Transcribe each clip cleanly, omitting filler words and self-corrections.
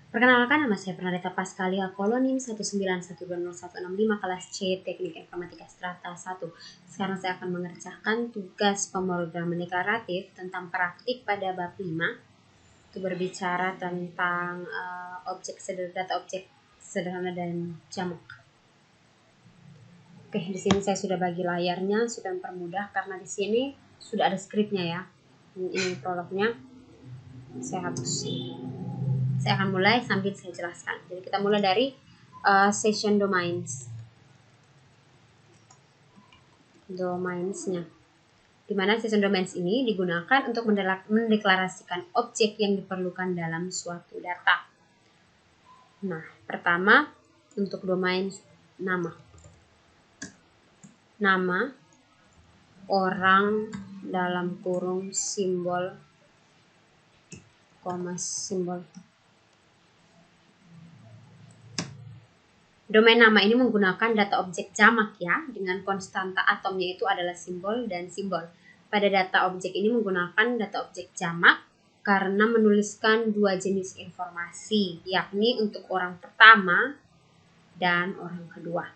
Perkenalkan, nama saya Pranadita Paskalia, kolonim 191201665 kelas C Teknik Informatika Strata 1. Sekarang saya akan mengerjakan tugas pemrograman deklaratif tentang praktik pada bab 5. Itu berbicara tentang data objek sederhana dan jamak. Oke, di sini saya sudah bagi layarnya supaya mempermudah karena di sini sudah ada skripnya ya. Ini prolognya. Saya hapus. Saya akan mulai sambil saya jelaskan. Jadi kita mulai dari session domainsnya. Di mana session domains ini digunakan untuk mendeklarasikan objek yang diperlukan dalam suatu data. Nah, pertama untuk domain nama. Nama, orang dalam kurung simbol, koma simbol. Domain nama ini menggunakan data objek jamak ya, dengan konstanta atomnya itu adalah simbol dan simbol. Pada data objek ini menggunakan data objek jamak karena menuliskan dua jenis informasi, yakni untuk orang pertama dan orang kedua.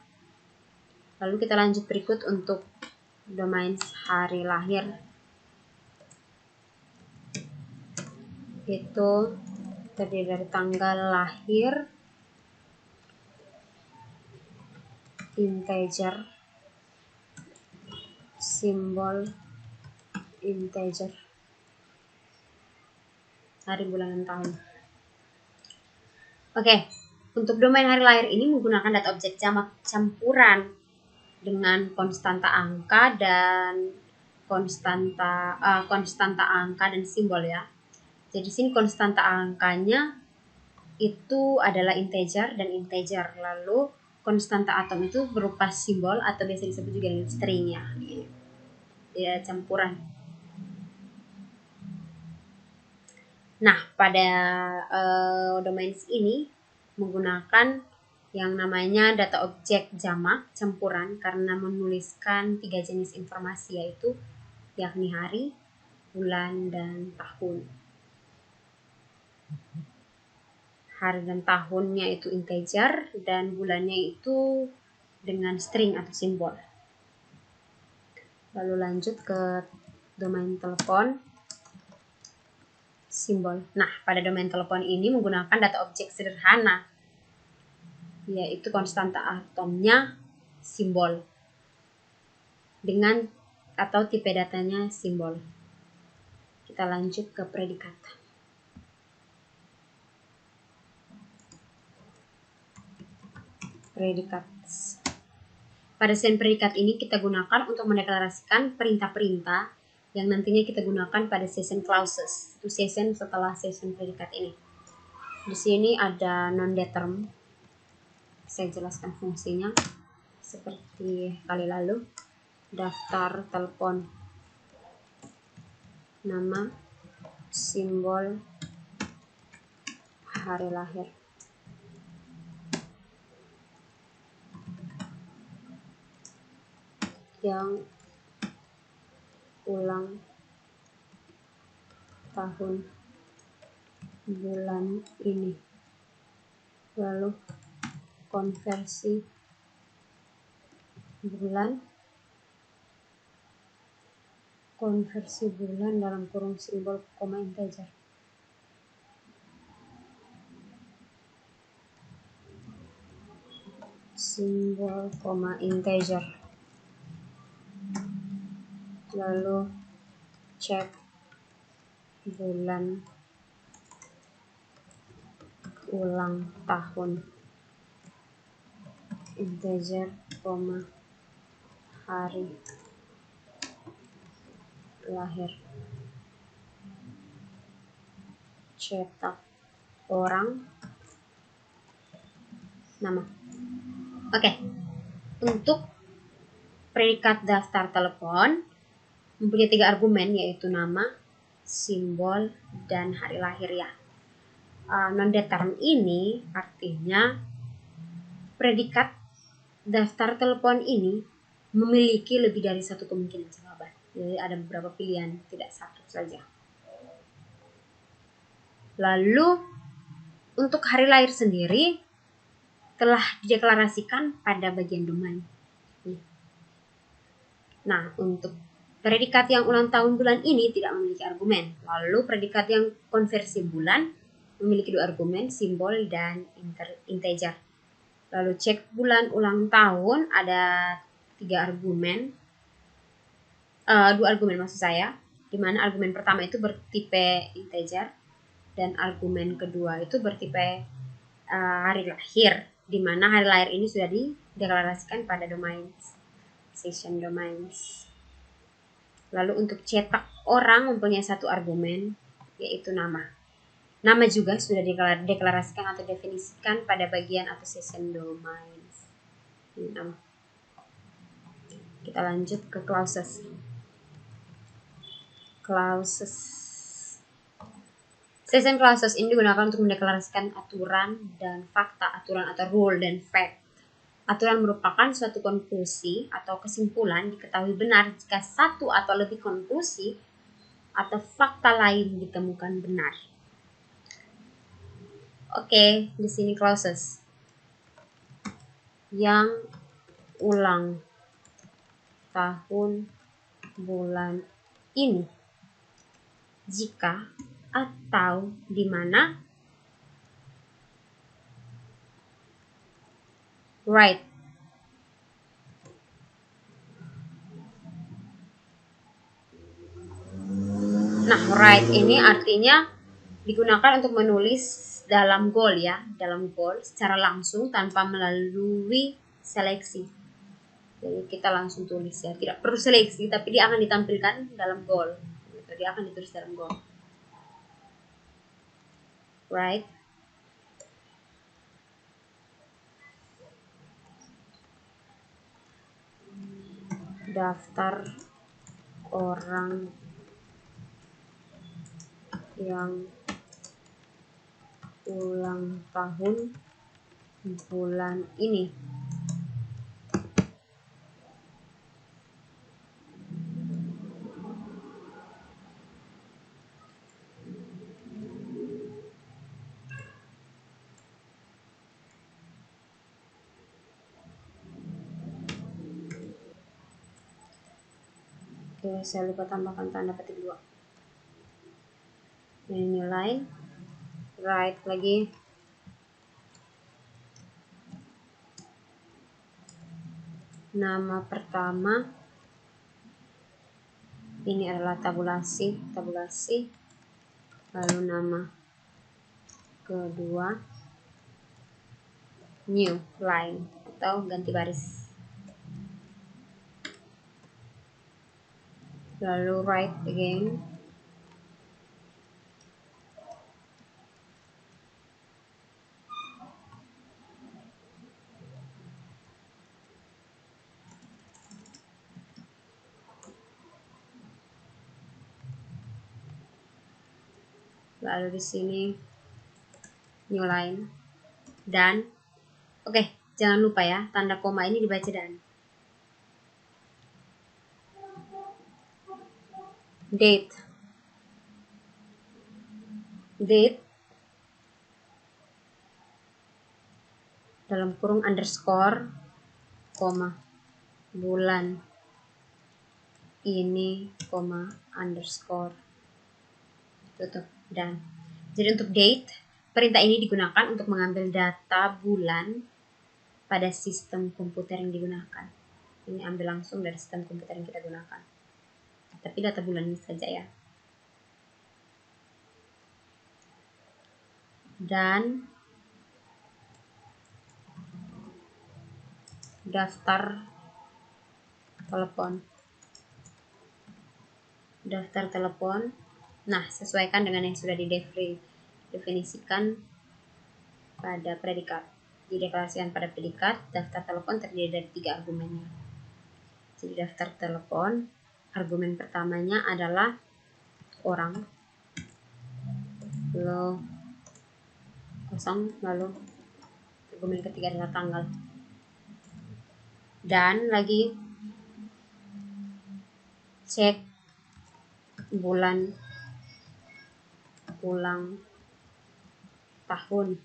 Lalu kita lanjut berikut untuk domain hari lahir. Itu terdiri dari tanggal lahir, integer, simbol integer, hari, bulan, dan tahun. Oke, untuk domain hari lahir ini menggunakan data objek jamak campuran dengan konstanta angka dan konstanta angka dan simbol ya. Jadi sini konstanta angkanya itu adalah integer dan integer. Lalu konstanta atom itu berupa simbol atau biasa disebut juga dengan string ya. Ya, campuran. Nah, pada domain ini menggunakan yang namanya data objek jamak campuran karena menuliskan 3 jenis informasi, yaitu yakni hari, bulan, dan tahun. Hari dan tahunnya itu integer dan bulannya itu dengan string atau simbol. Lalu lanjut ke domain telepon, simbol. Nah, pada domain telepon ini menggunakan data objek sederhana, yaitu konstanta atomnya simbol dengan atau tipe datanya simbol. Kita lanjut ke predikat. Predikat. Pada session predikat ini kita gunakan untuk mendeklarasikan perintah-perintah yang nantinya kita gunakan pada session clauses. Itu session setelah session predikat ini. Di sini ada non-determ. Saya jelaskan fungsinya seperti kali lalu. Daftar telepon, nama, simbol, hari lahir. Yang ulang tahun bulan ini. Lalu konversi bulan dalam kurung simbol koma integer. Simbol koma integer. Lalu cek bulan ulang tahun integer koma hari lahir. Cetak orang, nama. Oke. Untuk predikat daftar telepon mempunyai 3 argumen, yaitu nama, simbol, dan hari lahir ya. Non-determ ini artinya predikat daftar telepon ini memiliki lebih dari satu kemungkinan jawaban. Jadi ada beberapa pilihan, tidak satu saja. Lalu untuk hari lahir sendiri telah dideklarasikan pada bagian domain. Nah, untuk predikat yang ulang tahun bulan ini tidak memiliki argumen. Lalu predikat yang konversi bulan memiliki 2 argumen, simbol dan integer. Lalu cek bulan ulang tahun ada 3 argumen, 2 argumen maksud saya, di mana argumen pertama itu bertipe integer dan argumen kedua itu bertipe hari lahir, di mana hari lahir ini sudah dideklarasikan pada domains, session domains. Lalu untuk cetak orang mempunyai 1 argumen, yaitu nama. Nama juga sudah dideklarasikan atau definisikan pada bagian atau session domains. Ini nama. Kita lanjut ke clauses. Clauses. Session clauses ini digunakan untuk mendeklarasikan aturan dan fakta, aturan atau rule dan fact. Aturan merupakan suatu konklusi atau kesimpulan diketahui benar jika satu atau lebih konklusi atau fakta lain ditemukan benar. Oke, di sini clauses. Yang ulang tahun bulan ini, jika atau di mana, right. Nah, right ini artinya digunakan untuk menulis dalam goal ya, dalam goal secara langsung tanpa melalui seleksi. Jadi kita langsung tulis ya, tidak perlu seleksi, tapi dia akan ditampilkan dalam goal. Dia akan ditulis dalam goal. Right. Daftar orang yang ulang tahun bulan ini. Oke, saya lupa tambahkan tanda petik 2. Ini new line. Right lagi. Nama pertama ini adalah tabulasi. Lalu nama kedua new line atau ganti baris. Lalu write again. Lalu di sini new line dan oke, jangan lupa ya, tanda koma ini dibaca dan. Date dalam kurung underscore koma bulan ini koma underscore tutup dan. Jadi untuk date, perintah ini digunakan untuk mengambil data bulan pada sistem komputer yang digunakan. Ini ambil langsung dari sistem komputer yang kita gunakan, tapi data bulan ini saja ya. Dan daftar telepon. Nah, sesuaikan dengan yang sudah didefinisikan pada predikat. Dideklarasikan pada predikat, daftar telepon terdiri dari 3 argumennya. Jadi daftar telepon, argumen pertamanya adalah orang, lalu kosong, lalu argumen ketiga adalah tanggal. Dan lagi cek bulan ulang tahun.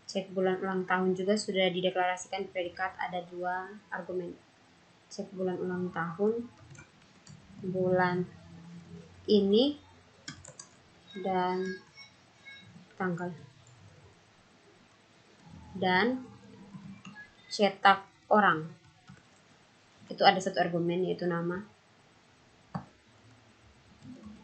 Cek bulan ulang tahun juga sudah dideklarasikan di predikat, ada 2 argumen. Cek bulan ulang tahun, bulan ini dan tanggal. Dan cetak orang. Itu ada 1 argumen, yaitu nama.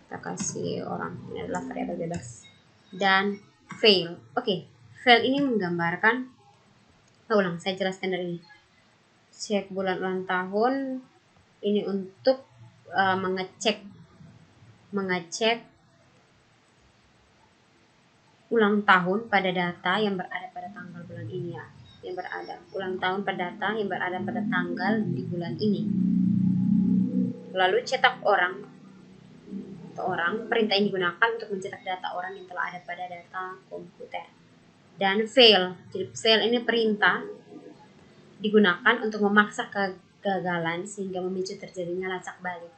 Kita kasih orang, ini adalah variabel bebas. Dan fail. Oke, fail ini menggambarkan, saya jelaskan dari ini. Cek bulan ulang tahun ini untuk mengecek ulang tahun pada data yang berada pada tanggal bulan ini ya. Yang berada ulang tahun pada data yang berada pada tanggal di bulan ini. Lalu cetak orang, perintah ini digunakan untuk mencetak data orang yang telah ada pada data komputer. Dan fail, jadi fail ini perintah digunakan untuk memaksa kegagalan sehingga memicu terjadinya lacak balik.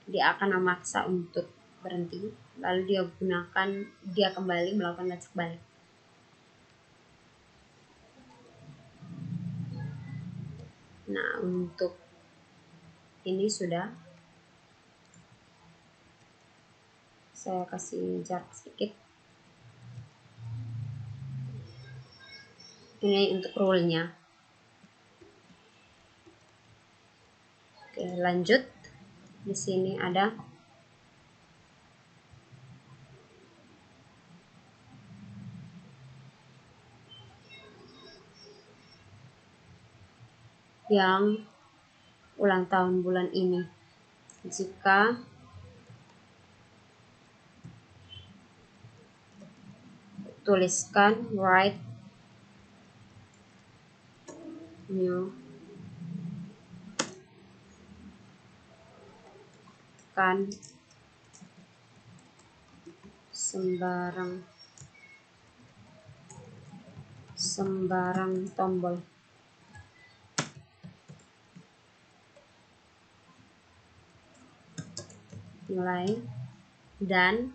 Dia akan memaksa untuk berhenti, lalu dia kembali melakukan lacak balik. Nah, untuk ini sudah saya kasih jarak sedikit. Ini untuk rule-nya. Oke, lanjut. Di sini ada yang ulang tahun bulan ini. Jika tuliskan write new kan sembarang tombol. Mulai dan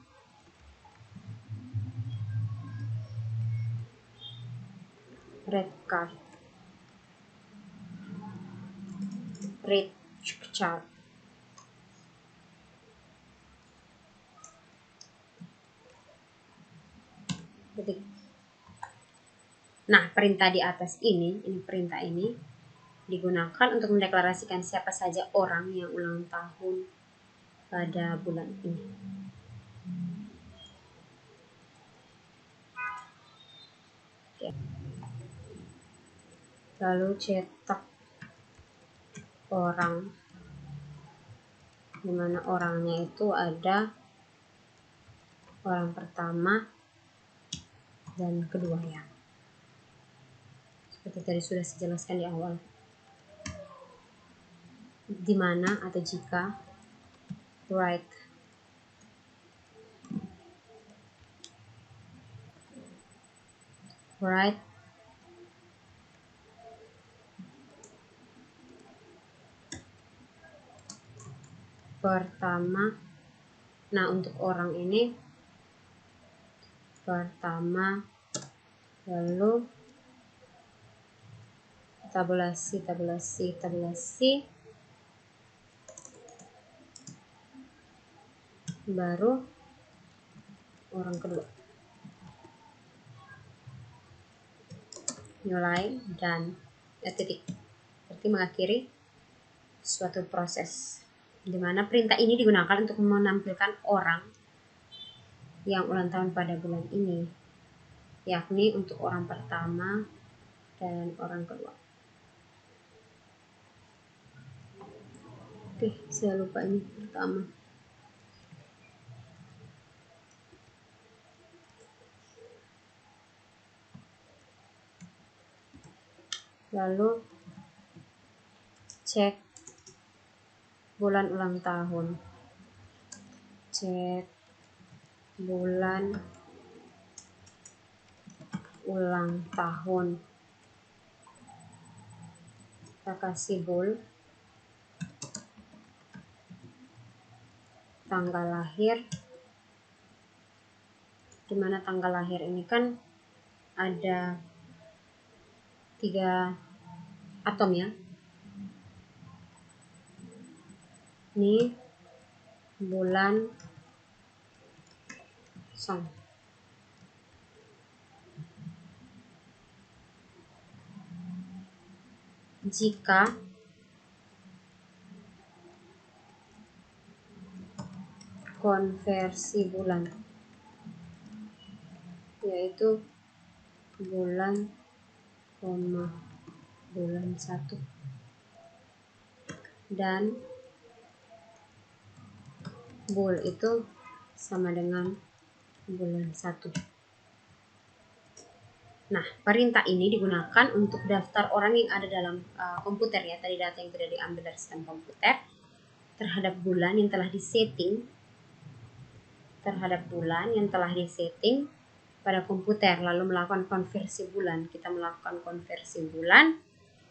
red card, red chart. Nah, perintah di atas ini perintah ini digunakan untuk mendeklarasikan siapa saja orang yang ulang tahun pada bulan ini. Oke. Lalu cetak orang, dimana orangnya itu ada orang pertama dan kedua ya. Seperti tadi sudah saya jelaskan di awal. Dimana atau jika write pertama. Nah, untuk orang ini pertama, lalu tabulasi, baru orang kedua. Nilai dan titik. Berarti mengakhiri suatu proses, di mana perintah ini digunakan untuk menampilkan orang yang ulang tahun pada bulan ini, yakni untuk orang pertama dan orang kedua. Oke, saya lupa ini pertama. Lalu cek bulan ulang tahun. Cek bulan ulang tahun. Kita kasih bool. Tanggal lahir. dimana tanggal lahir ini kan ada 3 atom ya. Ini bulan Song. Jika konversi bulan, yaitu bulan, bulan 1 dan bul itu sama dengan bulan 1. Nah, perintah ini digunakan untuk daftar orang yang ada dalam komputer ya, tadi data yang tidak diambil dari sistem komputer terhadap bulan yang telah disetting pada komputer, lalu melakukan konversi bulan. Kita melakukan konversi bulan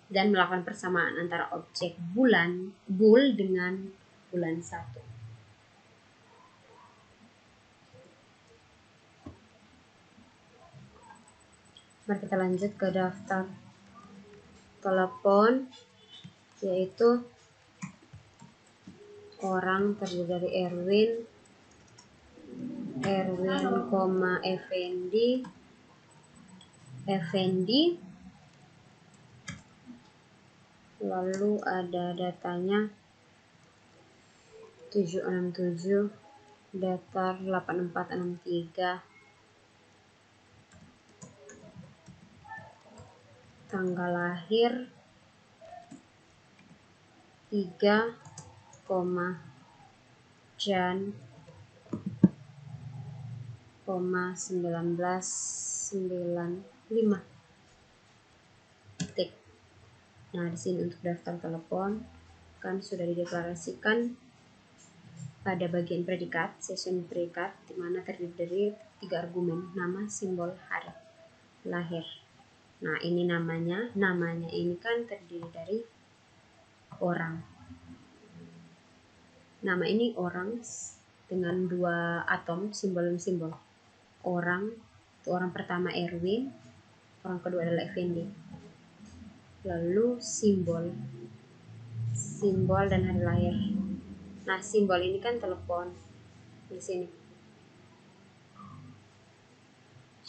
dan melakukan persamaan antara objek bulan bul dengan bulan 1. Mari kita lanjut ke daftar telepon, yaitu orang terdiri dari Erwin, Effendi, lalu ada datanya 767, datar 8463, tanggal lahir 3, Jan, 1995. Tik. Nah, di sini untuk daftar telepon kan sudah dideklarasikan pada bagian predikat, session predikat, di mana terdiri dari 3 argumen, nama, simbol, hari lahir. Nah, ini namanya ini kan terdiri dari orang. Nama ini orang dengan 2 atom, simbol. Orang, itu orang pertama Erwin, orang kedua adalah Effendi. Lalu simbol dan hari lahir. Nah, simbol ini kan telepon di sini.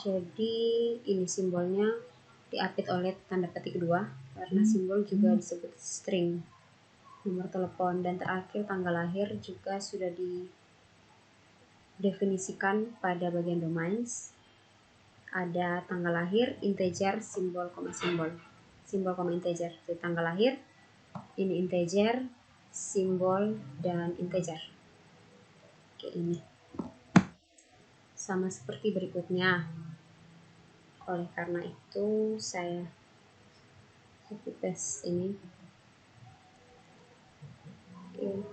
Jadi ini simbolnya diapit oleh tanda petik 2 karena simbol juga disebut string, nomor telepon, dan terakhir tanggal lahir juga sudah didefinisikan pada bagian domains. Ada tanggal lahir, integer, simbol, koma integer. Jadi tanggal lahir ini integer, simbol, dan integer. Oke, ini sama seperti berikutnya. Oleh karena itu saya copy paste ini. Oke.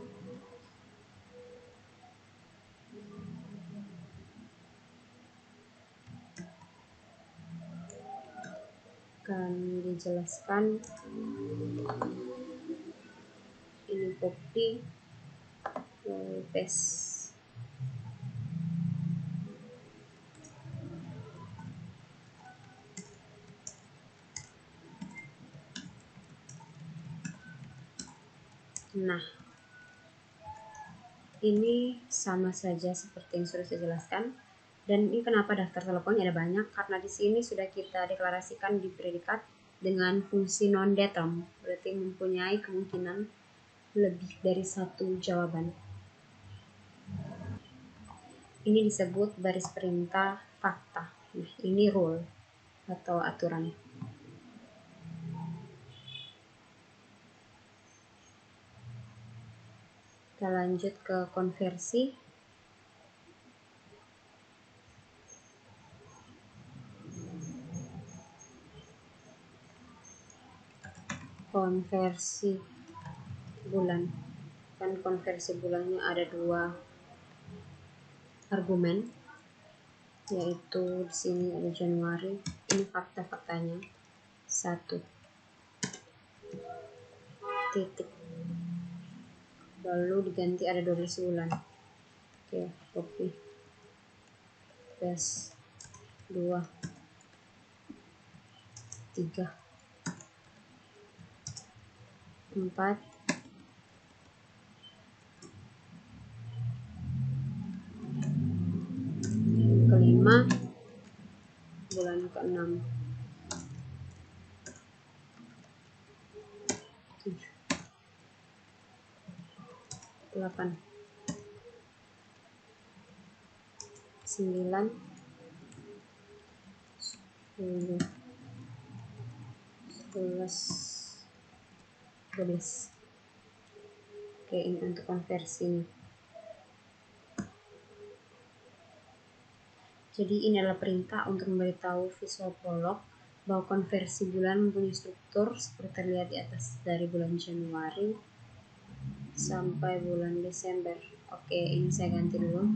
Akan dijelaskan, ini copy, paste. Nah, ini sama saja seperti yang sudah saya jelaskan. Dan ini kenapa daftar teleponnya ada banyak, karena di sini sudah kita deklarasikan di predikat dengan fungsi non-datum, berarti mempunyai kemungkinan lebih dari 1 jawaban. Ini disebut baris perintah fakta. Nah, ini rule atau aturan. Kita lanjut ke konversi. Konversi bulan. Kan konversi bulannya ada 2 argumen, yaitu di sini ada Januari. Ini fakta-faktanya 1 titik, lalu diganti ada 12 bulan. Oke, copy. tes 2 3 4 kelima bulan ke-6 8 9 10 11 12. Oke, ini untuk konversinya. Jadi ini adalah perintah untuk memberitahu Visual Prolog bahwa konversi bulan mempunyai struktur seperti terlihat di atas dari bulan Januari sampai bulan Desember. Oke, ini saya ganti dulu.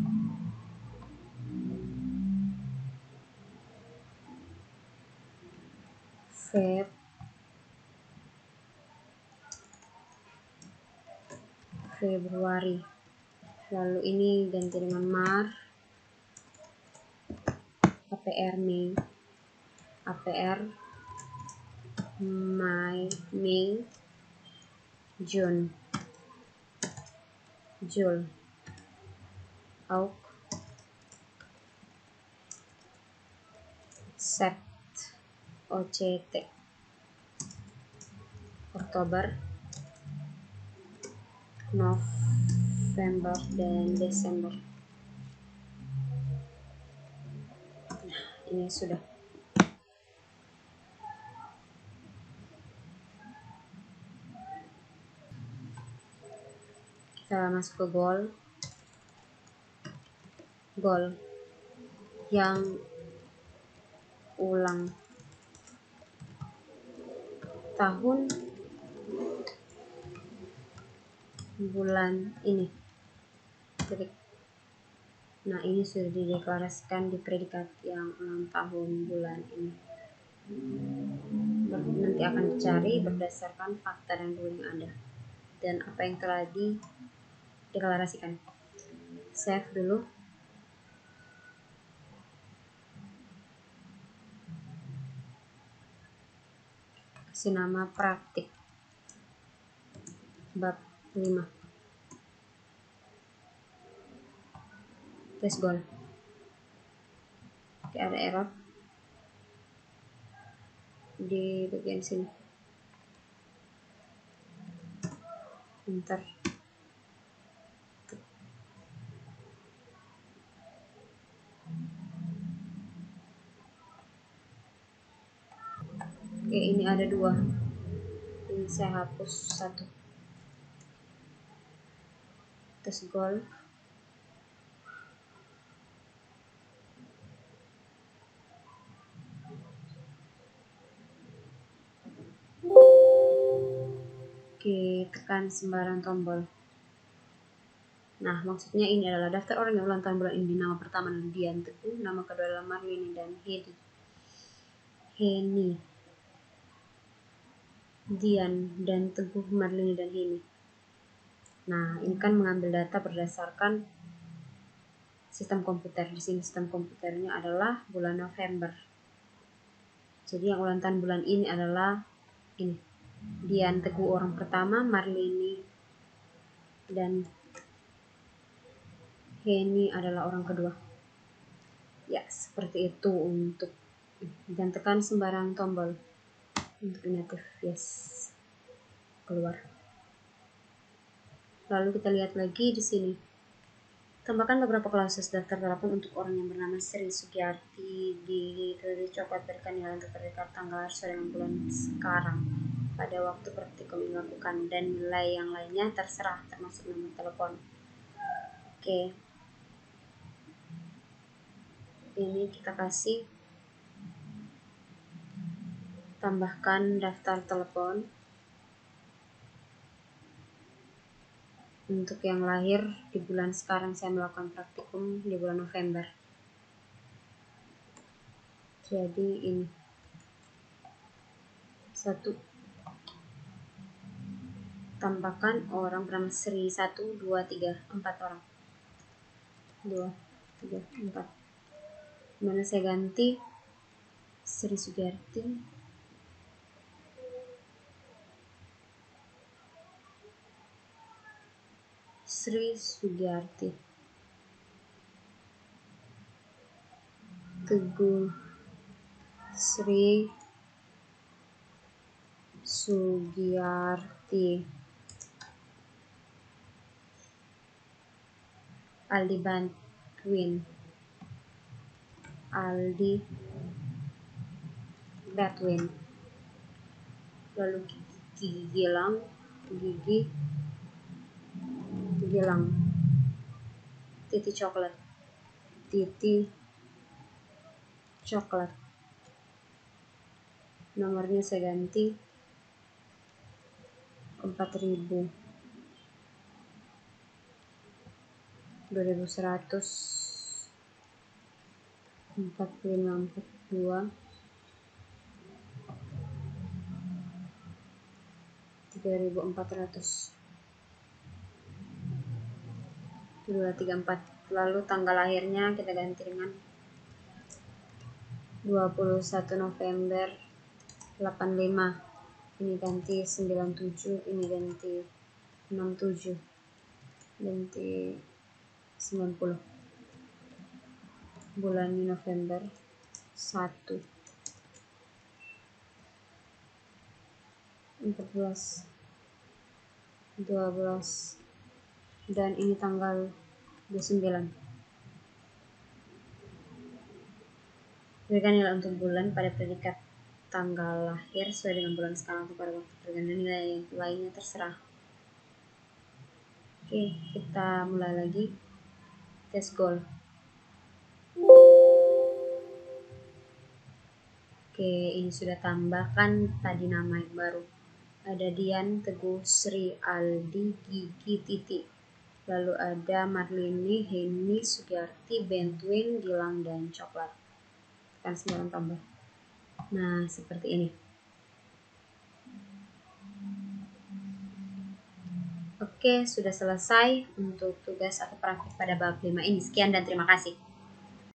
Februari. Lalu ini ganti dengan Maret, APR Mei, APR Mei, June, Jul, Aug, Sept, OCT, Oktober, November, dan Desember. Nah, ini sudah. Kita masuk ke goal yang ulang tahun bulan ini. Nah, ini sudah dideklarasikan di predikat yang ulang tahun bulan ini. Nanti akan dicari berdasarkan fakta dan rule yang ada dan apa yang telah dideklarasikan. Save dulu. Kasih nama praktik bab 5. Tes goal. Oke, ada error di bagian sini. Enter. Oke, ini ada 2. Ini saya hapus 1. Tes goal. Oke, tekan sembarang tombol. Nah, maksudnya ini adalah daftar orang yang ulang tahun bulan ini. Nama pertama Dian Teguh, nama kedua adalah Marlini dan Heni. Dian dan Teguh, Marlini dan Heni. Nah, ini kan mengambil data berdasarkan sistem komputer. Di sini sistem komputernya adalah bulan November. Jadi yang ulang tahun bulan ini adalah ini. Dian Teguh orang pertama, Marlini dan Heni adalah orang kedua. Ya, seperti itu untuk dan tekan sembarang tombol untuk inaktif. Yes, keluar. Lalu kita lihat lagi di sini. Tambahkan beberapa klausus daftar telepon untuk orang yang bernama Sri Sugiyarti di coklat berikan nilai untuk terdekat tanggal sesuai dengan bulan sekarang pada waktu praktikum dilakukan dan nilai yang lainnya terserah termasuk nomor telepon. Oke. Ini kita kasih tambahkan daftar telepon untuk yang lahir di bulan sekarang. Saya melakukan praktikum di bulan November. Jadi ini 1. Tambahkan orang bernama Sri 1, 2, 3, 4 orang. 2, 3, 4. Mana saya ganti Sri Sugiarti. Sri Sugiarti. Teguh Sri Sugiarti. Aldi Batwin. Aldi Batwin. Lalu Gigi Gilang. Gigi Gilang. Titi Coklat. Titi Coklat. Nomornya saya ganti 4000, 2100, 4542, 3400, 234. Lalu tanggal lahirnya kita ganti dengan 21 November 85. Ini ganti 97, ini ganti 67, ganti 90. Bulannya November 1, 14, 12, dan ini tanggal 29. Berikan nilai untuk bulan pada predikat tanggal lahir sesuai dengan bulan sekarang atau pada waktu pergantian, nilai lainnya terserah. Oke, kita mulai lagi tes goal. Oke, ini sudah tambahkan tadi nama yang baru. Ada Dian, Teguh, Sri, Aldi, Gigi, Titi. Lalu ada Marlini, Heni, Sugiarti, Bentwin, Gilang, dan Coklat. Tekan 9 tambah. Nah, seperti ini. Oke, sudah selesai untuk tugas atau praktik pada bab 5 ini. Sekian dan terima kasih.